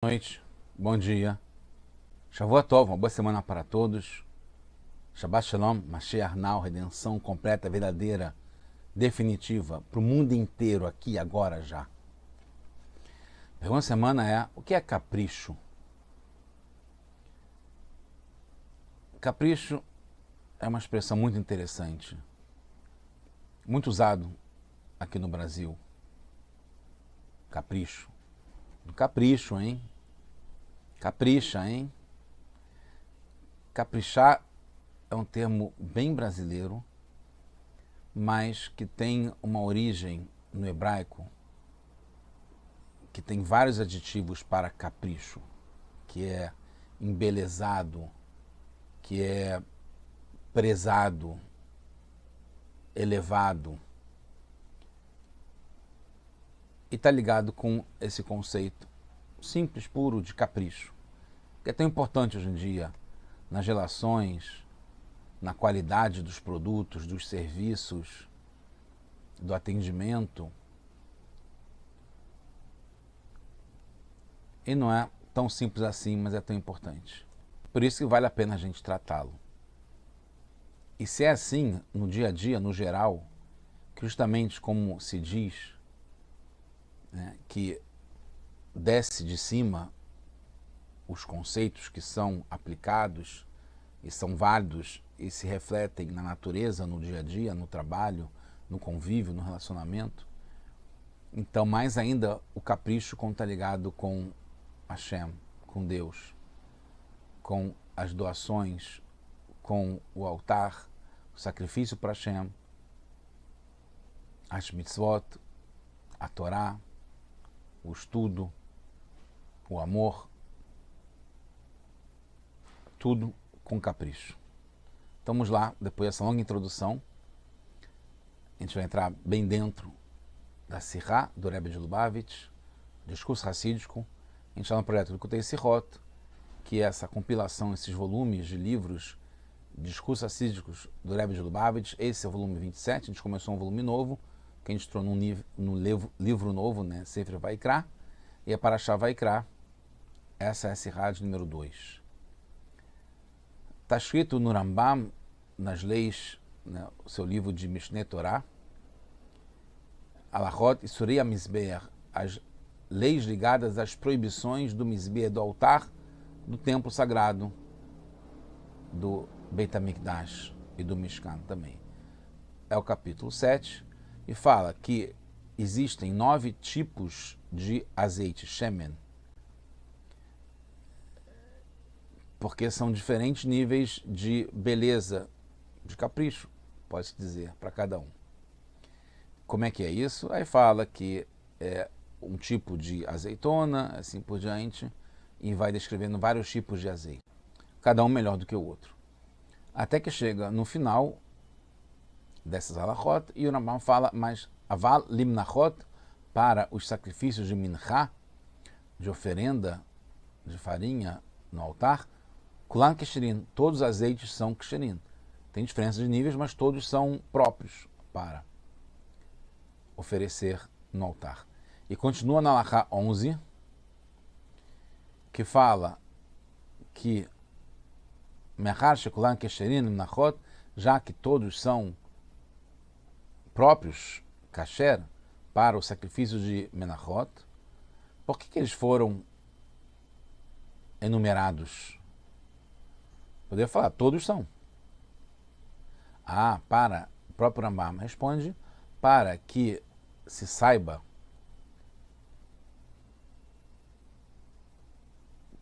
Boa noite, bom dia. Shavua Tov, uma boa semana para todos. Shabbat Shalom, Mashiach Now, redenção completa, verdadeira, definitiva, para o mundo inteiro, aqui, agora, já. A pergunta da semana é, o que é capricho? Capricho é uma expressão muito interessante, muito usado aqui no Brasil. Capricho. Capricho, hein? Capricha, hein? Caprichar é um termo bem brasileiro, mas que tem uma origem no hebraico, que tem vários adjetivos para capricho, que é embelezado, que é prezado, elevado. E está ligado com esse conceito simples, puro, de capricho, que é tão importante hoje em dia nas relações, na qualidade dos produtos, dos serviços, do atendimento. E não é tão simples assim, mas é tão importante. Por isso que vale a pena a gente tratá-lo. E se é assim, no dia a dia, no geral, que justamente como se diz, né, que desce de cima os conceitos que são aplicados e são válidos e se refletem na natureza, no dia a dia, no trabalho, no convívio, no relacionamento. Então, mais ainda, o capricho está ligado com Hashem, com Deus, com as doações, com o altar, o sacrifício para Hashem, as mitzvot, a Torá, o estudo, o amor, tudo com capricho. Então, vamos lá, depois dessa longa introdução, a gente vai entrar bem dentro da Sirá, do Rebbe de Lubavitch, discurso racídico. A gente está no projeto do Kutei Sirot, que é essa compilação, esses volumes de livros, discursos racídicos do Rebbe de Lubavitch. Esse é o volume 27, a gente começou um volume novo, que a gente entrou num livro novo, né, Sefer Vaikra, e a Parashá Vaikra, essa é a Sirá de número 2. Está escrito no Rambam, nas leis, né, o seu livro de Mishneh Torah, Alachot e Surei HaMizbeach, as leis ligadas às proibições do Mizbeach, do altar do templo sagrado, do Beit HaMikdash e do Mishkan também. É o capítulo 7 e fala que existem 9 tipos de azeite, shemen, porque são diferentes níveis de beleza, de capricho, pode-se dizer, para cada um. Como é que é isso? Aí fala que é um tipo de azeitona, assim por diante, e vai descrevendo vários tipos de azeite, cada um melhor do que o outro. Até que chega no final dessas halachot, e o Rambam fala, mas aval limnachot, para os sacrifícios de minchá, de oferenda de farinha no altar, kulan kesherin, todos os azeites são kesherin. Tem diferença de níveis, mas todos são próprios para oferecer no altar. E continua na halachá 11, que fala que mechar shekulan kesherin limnachot, já que todos são próprios, kasher, para o sacrifício de menachot, por que eles foram enumerados? Poderia falar, todos são. Para o próprio Rambam responde, para que se saiba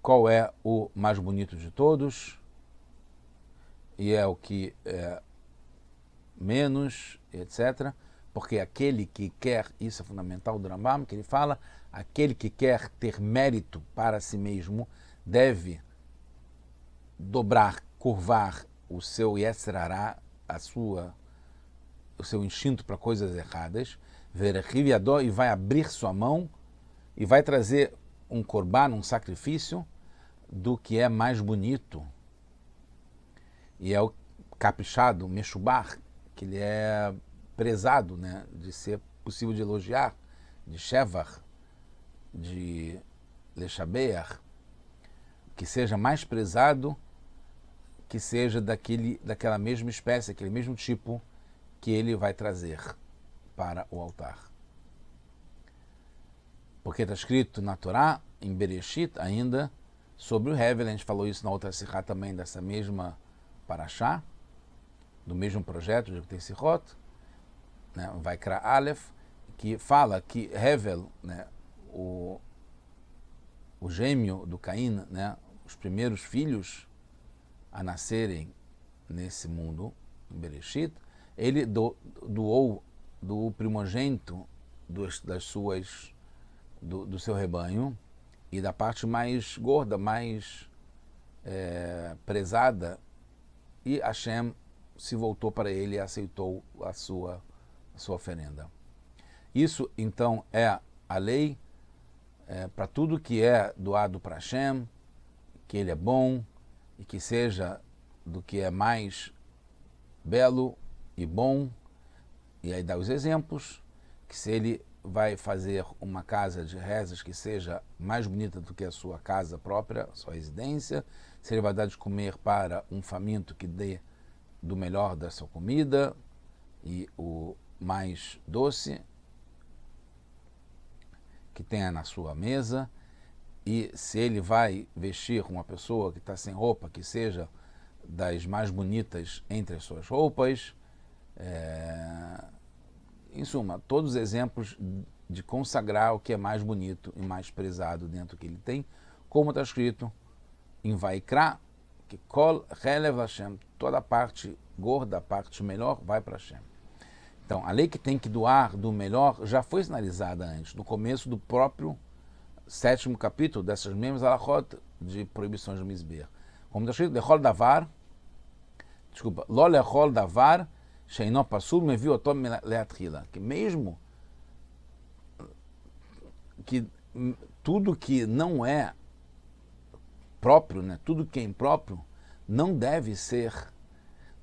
qual é o mais bonito de todos, e é o que é menos, etc. Porque aquele que quer, isso é fundamental do Rambam, que ele fala, aquele que quer ter mérito para si mesmo deve dobrar, curvar o seu Yetzer Hará, o seu instinto para coisas erradas, e vai abrir sua mão e vai trazer um korban, um sacrifício do que é mais bonito. E é o caprichado, meshubach, que ele é prezado, né, de ser possível de elogiar, de shevar, de Leshabeach, que seja mais prezado, que seja daquela mesma espécie, aquele mesmo tipo que ele vai trazer para o altar. Porque está escrito na Torá, em Bereshit, ainda, sobre o Hevel. A gente falou isso na outra Sihá também, dessa mesma Parashá, do mesmo projeto de Yekutei Sihot, né, Vaikra Aleph, que fala que Hevel, né, o gêmeo do Caim, né, os primeiros filhos a nascerem nesse mundo, em Bereshit, ele doou do primogênito do seu rebanho e da parte mais gorda, mais prezada, e Hashem se voltou para ele e aceitou a sua oferenda. Isso, então, é a lei para tudo que é doado para Hashem, que ele é bom e que seja do que é mais belo e bom. E aí dá os exemplos, que se ele vai fazer uma casa de rezas que seja mais bonita do que a sua casa própria, sua residência, se ele vai dar de comer para um faminto, que dê do melhor da sua comida e o mais doce que tenha na sua mesa, e se ele vai vestir uma pessoa que está sem roupa, que seja das mais bonitas entre as suas roupas. Em suma, todos os exemplos de consagrar o que é mais bonito e mais prezado dentro do que ele tem, como está escrito em Vaikra, que Kol Chelev Hashem, toda a parte gorda, a parte melhor, vai para Hashem. Então, a lei que tem que doar do melhor já foi sinalizada antes, no começo do próprio 7º capítulo dessas mesmas alachot de proibições do Mizbeach. Como está escrito, Lechol Davar, Lo Lechol Davar, Sheino Pasul Mevi Otom Leatrila, que mesmo que tudo que não é próprio, né, tudo que é impróprio, não deve ser,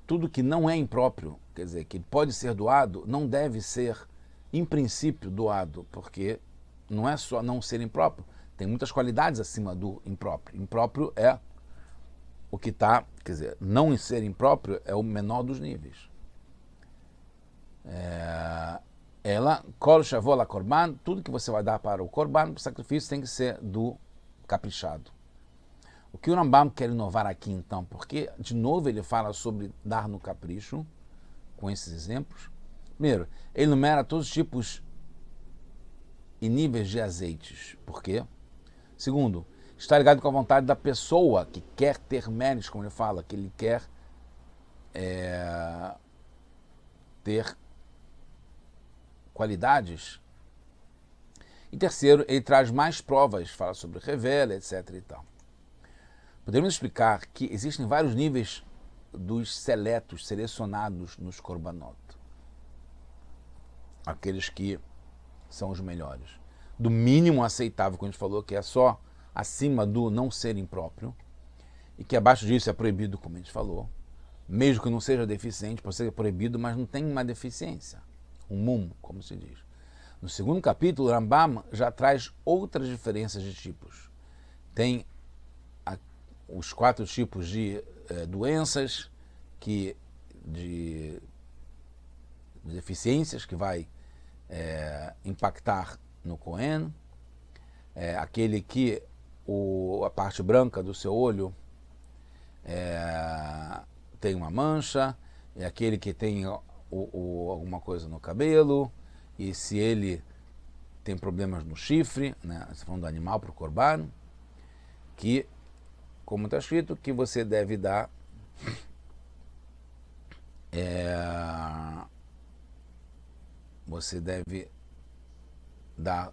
tudo que não é impróprio, quer dizer, que pode ser doado, não deve ser, em princípio, doado, porque não é só não ser impróprio, tem muitas qualidades acima do impróprio. Impróprio é o que está, quer dizer, não ser impróprio é o menor dos níveis. Ela, Kol Shavol a Korban, tudo que você vai dar para o Korban, o sacrifício tem que ser do caprichado. O que o Rambam quer inovar aqui então, porque de novo ele fala sobre dar no capricho, com esses exemplos. Primeiro, ele enumera todos os tipos e níveis de azeites. Por quê? Segundo, está ligado com a vontade da pessoa que quer ter méritos, como ele fala, que ele quer ter qualidades. E terceiro, ele traz mais provas, fala sobre revela, etc. e tal. Podemos explicar que existem vários níveis dos seletos, selecionados nos korbanot. Aqueles que são os melhores. Do mínimo aceitável, como a gente falou, que é só acima do não ser impróprio, e que abaixo disso é proibido, como a gente falou, mesmo que não seja deficiente, pode ser proibido, mas não tem uma deficiência, um mum, como se diz. No 2º capítulo, o Rambam já traz outras diferenças de tipos. Tem os 4 tipos de doenças, de deficiências que vai impactar no Cohen, aquele que a parte branca do seu olho tem uma mancha, é aquele que tem alguma coisa no cabelo, e se ele tem problemas no chifre, né, se falando do animal para o Korban, que, como está escrito, que você deve dar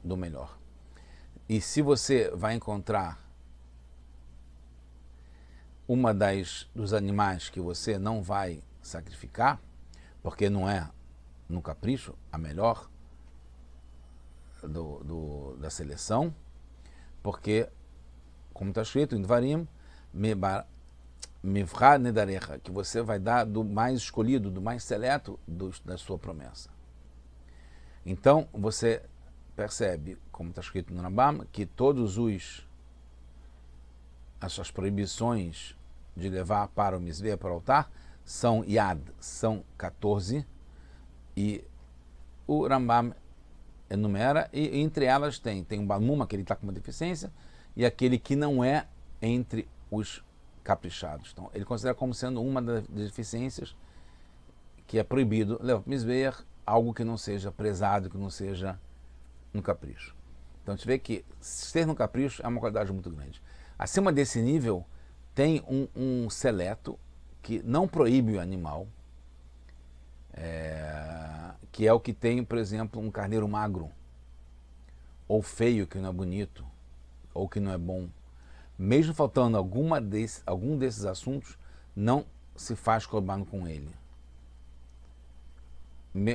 do melhor. E se você vai encontrar uma dos animais que você não vai sacrificar, porque não é no capricho a melhor da seleção, porque, como está escrito em Dvarim, Mivra Nedarecha, que você vai dar do mais escolhido, do mais seleto da sua promessa. Então, você percebe, como está escrito no Rambam, que todos os essas proibições de levar para o Mizbeach, para o altar, são Yad, são 14, e o Rambam enumera, e entre elas tem um Balmuma, que ele está com uma deficiência, e aquele que não é entre os caprichados. Então, ele considera como sendo uma das deficiências que é proibido levar para o Mizbeach, algo que não seja prezado, que não seja no capricho. Então a gente vê que ser no capricho é uma qualidade muito grande. Acima desse nível, tem um seleto que não proíbe o animal, que é o que tem, por exemplo, um carneiro magro, ou feio, que não é bonito, ou que não é bom. Mesmo faltando algum desses assuntos, não se faz corban com ele.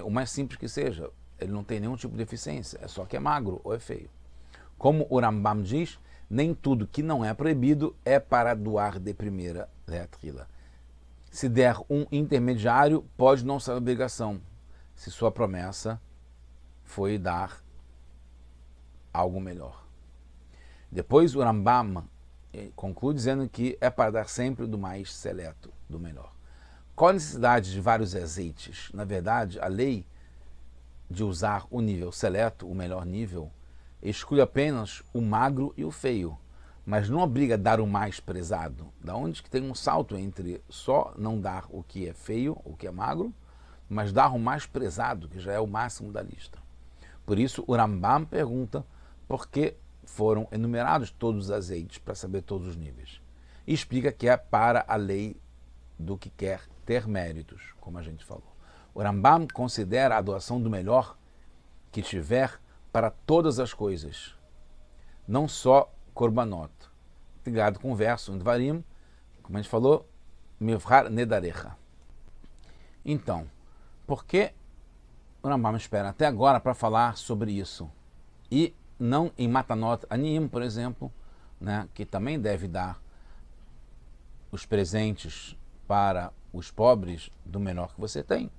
O mais simples que seja, ele não tem nenhum tipo de deficiência, é só que é magro ou é feio. Como o Rambam diz, nem tudo que não é proibido é para doar de primeira letrila. Se der um intermediário, pode não ser obrigação, se sua promessa foi dar algo melhor. Depois o Rambam conclui dizendo que é para dar sempre do mais seleto, do melhor. Qual a necessidade de vários azeites? Na verdade, a lei de usar o nível seleto, o melhor nível, exclui apenas o magro e o feio, mas não obriga a dar o mais prezado. Da onde que tem um salto entre só não dar o que é feio, o que é magro, mas dar o mais prezado, que já é o máximo da lista. Por isso, o Rambam pergunta por que foram enumerados todos os azeites, para saber todos os níveis. E explica que é para a lei do que quer ter méritos, como a gente falou. O Rambam considera a doação do melhor que tiver para todas as coisas, não só korbanot. Ligado com o verso em Dvarim, como a gente falou, Mivhar Nedarecha. Então, por que o Rambam espera até agora para falar sobre isso? E não em Matanot Aniyim, por exemplo, né, que também deve dar os presentes para os pobres do menor que você tem.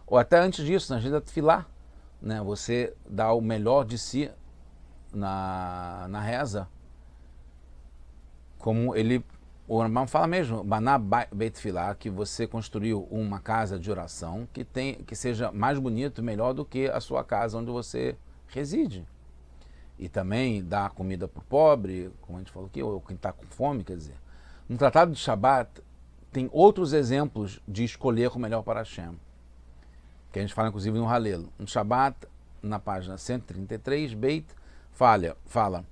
Ou até antes disso, na Agenda Tefilá, né, você dá o melhor de si na reza, como o Rambam fala mesmo, Baná Beit Tefilá, que você construiu uma casa de oração que seja mais bonito, melhor do que a sua casa onde você reside. E também dar comida para o pobre, como a gente falou aqui, ou quem está com fome, quer dizer. No Tratado de Shabat, tem outros exemplos de escolher o melhor para Hashem, que a gente fala inclusive no Halel. No Shabat, na página 133, Beit fala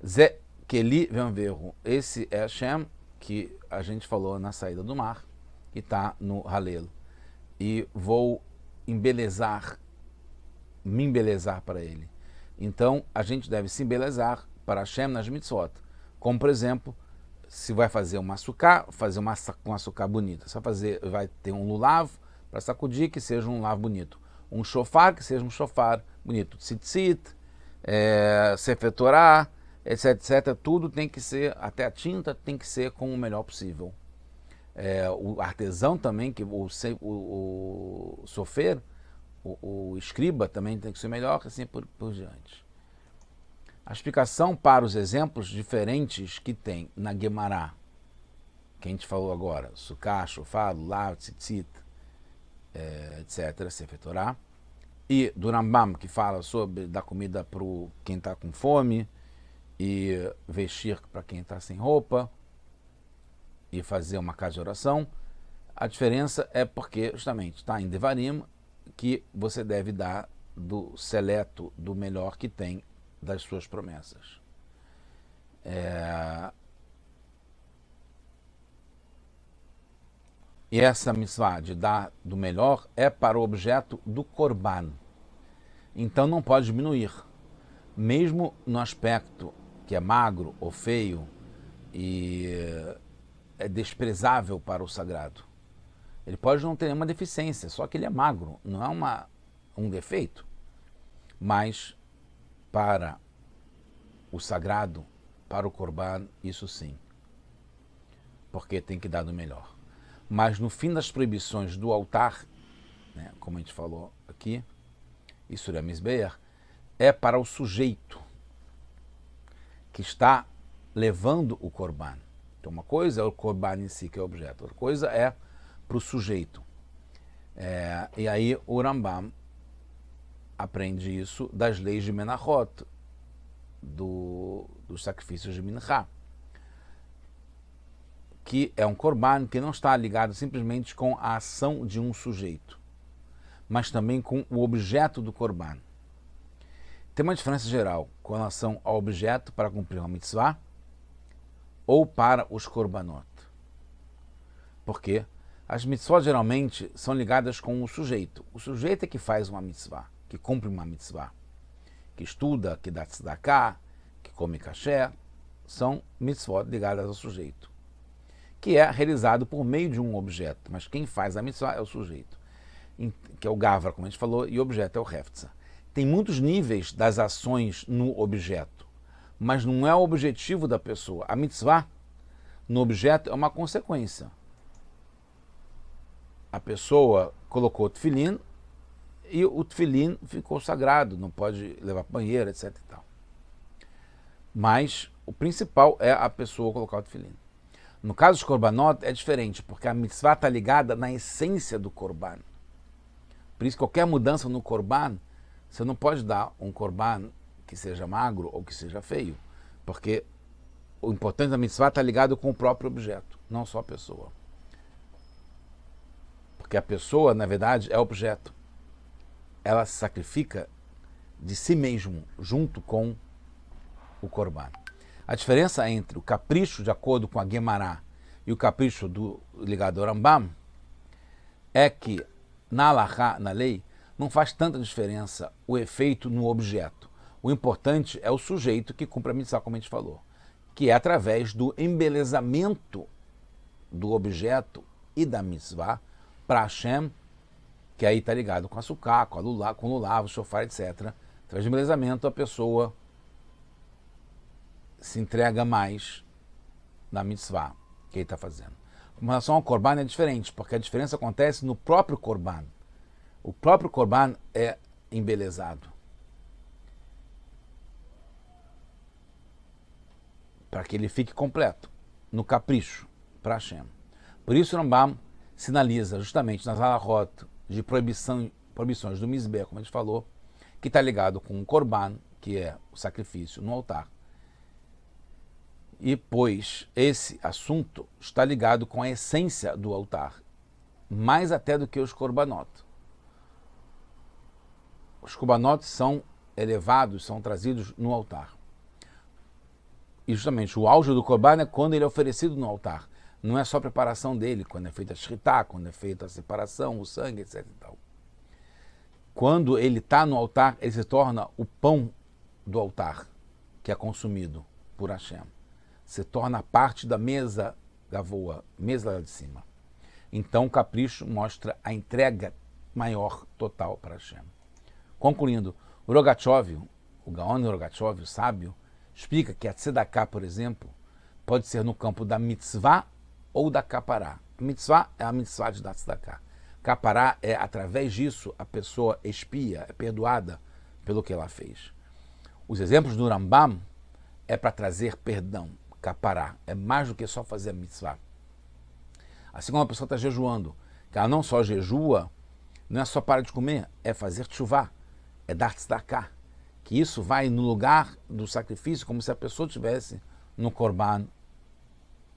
Zé Keli Venverro. Esse é Hashem que a gente falou na saída do mar, que está no Halel. E vou me embelezar para ele. Então, a gente deve se embelezar para Hashem nas mitzvot. Como, por exemplo, se vai fazer uma açúcar, fazer um açúcar bonito. Vai ter um lulav para sacudir, que seja um lulav bonito. Um shofar, que seja um shofar bonito. Tzitzit, Sefer Torah, etc, etc. Tudo tem que ser, até a tinta tem que ser com o melhor possível. O artesão também, que o sofer, o escriba também tem que ser melhor, assim por diante. A explicação para os exemplos diferentes que tem na Guemará, que a gente falou agora, Sukkah, Shofar, Lulav, Tzitzit, etc., Sefer Torah, e do Rambam, que fala sobre dar comida para quem está com fome, e vestir para quem está sem roupa, e fazer uma casa de oração, a diferença é porque, justamente, está em Devarim, que você deve dar do seleto, do melhor que tem das suas promessas. E essa mitzvah de dar do melhor é para o objeto do korban. Então não pode diminuir. Mesmo no aspecto que é magro ou feio e é desprezável para o sagrado. Ele pode não ter nenhuma deficiência, só que ele é magro, não é um defeito. Mas para o sagrado, para o korban, isso sim. Porque tem que dar do melhor. Mas no fim das proibições do altar, né, como a gente falou aqui, isso é Mizbeach, é para o sujeito que está levando o korban. Então uma coisa é o korban em si, que é o objeto, outra coisa é para o sujeito. E aí o Rambam aprende isso das leis de Menachot, dos sacrifícios de Minchá, que é um korban que não está ligado simplesmente com a ação de um sujeito, mas também com o objeto do korban. Tem uma diferença geral com relação ao objeto para cumprir uma mitzvah ou para os korbanot. Porque as mitzvot geralmente são ligadas com o sujeito. O sujeito é que faz uma mitzvah, que cumpre uma mitzvah, que estuda, que dá tzedakah, que come kasher, são mitzvot ligadas ao sujeito, que é realizado por meio de um objeto, mas quem faz a mitzvah é o sujeito, que é o gavra, como a gente falou, e o objeto é o heftzah. Tem muitos níveis das ações no objeto, mas não é o objetivo da pessoa. A mitzvah no objeto é uma consequência. A pessoa colocou o tefilim e o tefilim ficou sagrado, não pode levar para banheiro, etc. e tal. Mas o principal é a pessoa colocar o tefilim. No caso dos korbanot é diferente, porque a mitzvah está ligada na essência do korban. Por isso, qualquer mudança no korban, você não pode dar um korban que seja magro ou que seja feio, porque o importante da mitzvah está ligado com o próprio objeto, não só a pessoa. Porque a pessoa, na verdade, é objeto. Ela se sacrifica de si mesmo, junto com o korban. A diferença entre o capricho, de acordo com a Guemará, e o capricho ligado ao Rambam, é que na halachá, na lei, não faz tanta diferença o efeito no objeto. O importante é o sujeito que cumpre a mitzvah, como a gente falou, que é através do embelezamento do objeto e da mitzvah para Hashem, que aí está ligado com a sukkah, com o lulav, o shofar, etc. Através do embelezamento, a pessoa se entrega mais na mitzvah que ele está fazendo. Com relação ao korban é diferente, porque a diferença acontece no próprio korban. O próprio korban é embelezado para que ele fique completo, no capricho, para Hashem. Por isso o Rambam sinaliza justamente nas halachot de proibições do Mizbeh, como a gente falou, que está ligado com o korban, que é o sacrifício no altar. E pois esse assunto está ligado com a essência do altar, mais até do que os korbanot. Os korbanot são elevados, são trazidos no altar. E justamente o auge do korban é quando ele é oferecido no altar. Não é só a preparação dele, quando é feita a shritá, quando é feita a separação, o sangue, etc. e tal. Quando ele está no altar, ele se torna o pão do altar, que é consumido por Hashem. Se torna parte da mesa gavoa, mesa lá de cima. Então o capricho mostra a entrega maior, total para Hashem. Concluindo, o Rogatchov, o Gaon Rogatchov, o sábio, explica que a tzedakah, por exemplo, pode ser no campo da mitzvah ou da kapará. A mitzvah é a mitzvah de dar tzedakah. Kapará é, através disso, a pessoa expia, é perdoada pelo que ela fez. Os exemplos do Rambam é para trazer perdão. Kapará é mais do que só fazer a mitzvah. Assim como a pessoa está jejuando, que ela não só jejua, não é só parar de comer, é fazer tchuvá, é dar tzedakah. Que isso vai no lugar do sacrifício, como se a pessoa estivesse no korban,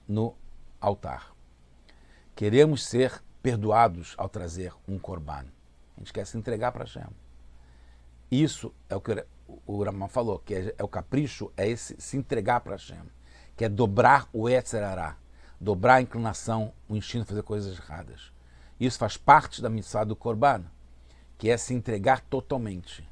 no altar. Queremos ser perdoados ao trazer um korban. A gente quer se entregar para Hashem. Isso é o que o Rambam falou, que é o capricho, é esse se entregar para Hashem, que é dobrar o Yetzer Hará, dobrar a inclinação, o instinto de fazer coisas erradas. Isso faz parte da mitzvah do korban, que é se entregar totalmente.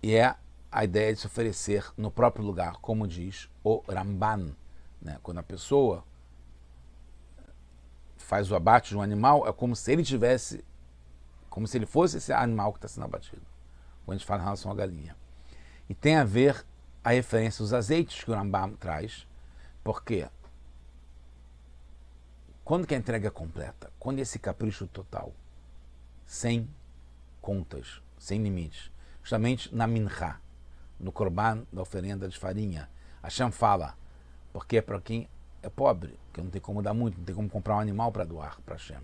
E é a ideia de se oferecer no próprio lugar, como diz o Ramban. Né? Quando a pessoa faz o abate de um animal, é como se ele tivesse, como se ele fosse esse animal que está sendo abatido. Quando a gente fala em relação à galinha. E tem a ver a referência aos azeites que o Rambam traz, porque quando que a entrega é completa? Quando esse capricho total, sem contas, sem limites, justamente na minchá, no Corban da oferenda de farinha. Hashem fala, porque é para quem é pobre, que não tem como dar muito, não tem como comprar um animal para doar para Hashem.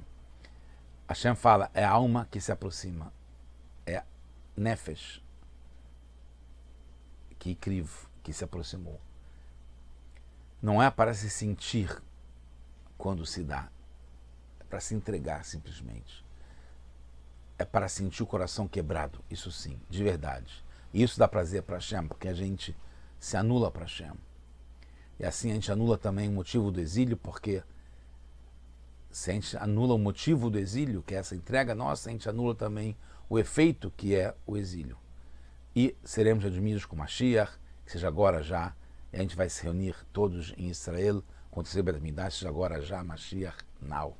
Hashem fala, é a alma que se aproxima, é Nefesh, que incrível, que se aproximou. Não é para se sentir quando se dá, é para se entregar simplesmente. É para sentir o coração quebrado, isso sim, de verdade. E isso dá prazer para Hashem, porque a gente se anula para Hashem. E assim a gente anula também o motivo do exílio, porque se a gente anula o motivo do exílio, que é essa entrega nossa, a gente anula também o efeito que é o exílio. E seremos admirados com Mashiach, que seja agora já, e a gente vai se reunir todos em Israel, acontecer Beit HaMikdash, seja agora já, Mashiach, now.